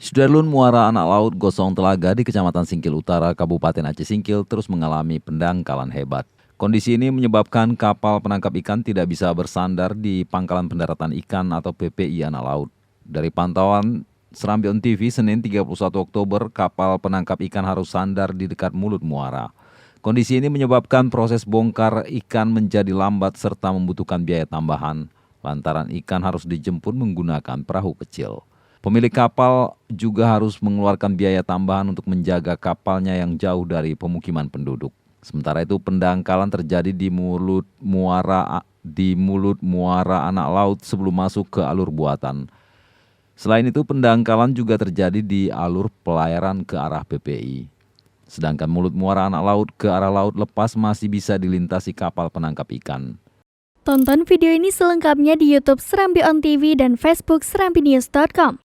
Sudarlun Muara Anak Laut Gosong Telaga di Kecamatan Singkil Utara, Kabupaten Aceh Singkil terus mengalami pendangkalan hebat. Kondisi ini menyebabkan kapal penangkap ikan tidak bisa bersandar di Pangkalan Pendaratan Ikan atau PPI Anak Laut. Dari pantauan Serambi On TV, Senin 31 Oktober, kapal penangkap ikan harus sandar di dekat mulut muara. Kondisi ini menyebabkan proses bongkar ikan menjadi lambat serta membutuhkan biaya tambahan, lantaran ikan harus dijemput menggunakan perahu kecil. Pemilik kapal juga harus mengeluarkan biaya tambahan untuk menjaga kapalnya yang jauh dari pemukiman penduduk. Sementara itu pendangkalan terjadi di mulut muara Anak Laut sebelum masuk ke alur buatan. Selain itu pendangkalan juga terjadi di alur pelayaran ke arah PPI. Sedangkan mulut muara Anak Laut ke arah laut lepas masih bisa dilintasi kapal penangkap ikan. Tonton video ini selengkapnya di YouTube Serambi On TV dan Facebook serambinews.com.